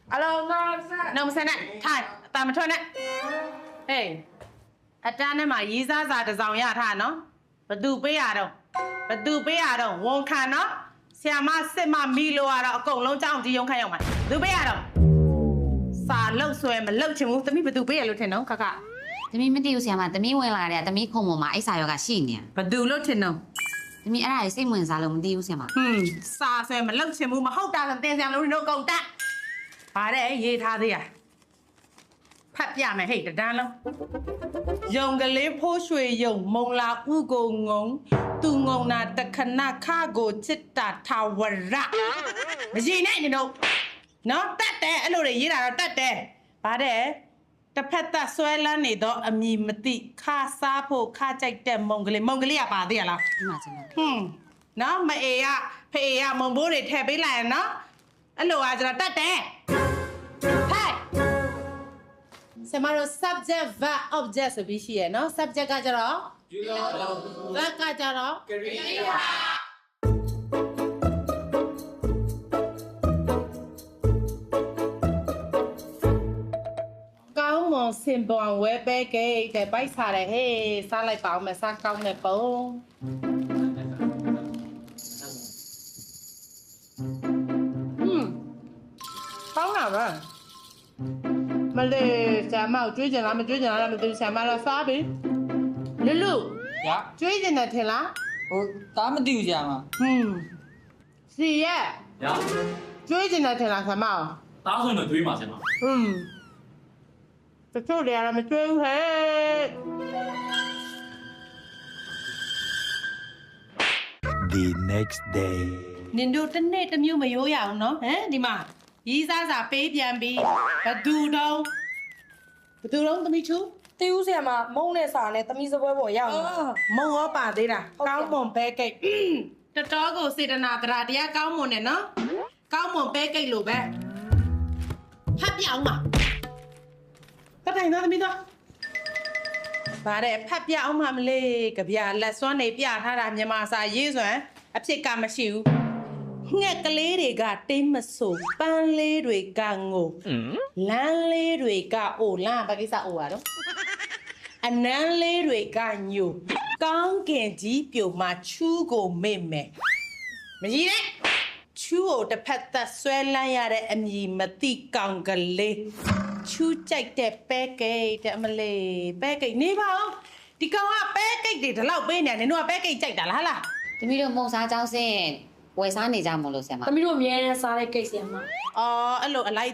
Alo, nông sen này, thải, tao mà thôi này. Ê, ở trên này mà ý ra ra được dòng nhà thả nó. Và đủ bế à đâu. Và đủ bế à đâu, vông khá nó. Xe mà mì lô à đâu, cổng lâu trong thì dùng khai không mày. Đủ bế à đâu. Xa lâu xuôi mà lâu chừng tâm ý và đủ bế à lâu thế nó, cả cả. သမီးမသိဘူးဆရာမသမီးဝင်လာတယ်သမီးခုံပေါ်မှာအိစာရောကရှိနေ Và đủ lâu thế nó. သမီးအဲ့ဒါကြီးစိတ်ဝင်စားလို့မသိဘူးဆရာမ Xa xuôi mà lâu chừng mà hốc ta làm tên xem lâu nó công ta. Bà đây, dê tha đi à. Phát giả mày hãy đàn lắm. Dùng cái lấy phố xuôi dùng mông là u gồ ngống. Tu ngông là đặc khăn na khá gồ chết ta thảo vật rạ. Mà gì này nè đâu. Nó tát tè, anh đồ để gì là tát tè. Bà đây, ta phát ta xoay là này đó ẩm nhì mà tị khá xa phô khá chạy tèm mông cái lý à bà đi à là. ဒီမှာကျွန်တော် Nó mà ế à, phải ế à mông bố để thè bấy lại nó. Anh đồ à cho nó tát tè. Thay. Xem mà subject và object sẽ bị gì nó subject cái cho đó và cái cho đó câu một xem bằng web cái bài xa này hey sao lại bảo mà sang câu này bố câu nào rồi mà để xem mà追着他们都xem mà là sao bị Lulu 呀，追着呢天啦咱们丢家嘛？是耶呀，追着呢天啦什么打算能追嘛？先嘛？这就连他们追回 The next day. 您都真的都没有样呢你妈一下下背ပြန်ပြီးဘသူတော့သမီးချူ တီးဦးဆရာမမုံနဲ့စာနဲ့သမီးစပွဲပေါ်ရောက်နေတာ မုံရောပါသေးတာကောင်းမွန်ပဲကိတ်တော်တော်ကိုစေတနာတရားတရားကောင်းမွန်တယ်နော်ကောင်းမွန်ပဲကိတ်လို့ပဲဖတ်ပြအောင်ပါကတိုင်သားသမီးတော့ဗါတဲ့ဖတ်ပြအောင်မမလေးကြပြလက်စွမ်းနေပြထားတာမြန်မာစာရေးစွမ်းအဖြစ်ကမရှိဘူးငှက်ကလေးတွေကတင်းမဆိုးပန်းလေးတွေကငိုလမ်းလေးတွေကအိုလမ်းဘာကိစ္စအိုရတော့အနမ်းလေးတွေကညိုကောင်းကင်ကြီးပြိုမှာချူးကိုမေ့မယ်မကြီးနဲ့ချူးကိုတစ်ဖက်သက်ဆွဲလန်းရတဲ့အမည်မသိကောင်ကလေးချူးကြိုက်တဲ့ပဲကိတ်တဲ့အမလေးပဲကိတ်နေပါဦးဒီကောင်ကပဲကိတ်တွေဒီလောက်ပေးနေတယ်နင်တို့ကပဲကိတ်ကြိုက်တာလား သမီးတို့မုံစားကြောင်းစင်ဝယ်စားနေကြမလို့ဆရာမ သမီးတို့အမြဲတမ်းစားတဲ့ကိတ်ဆရာမ အော်အဲ့လိုအလိုက်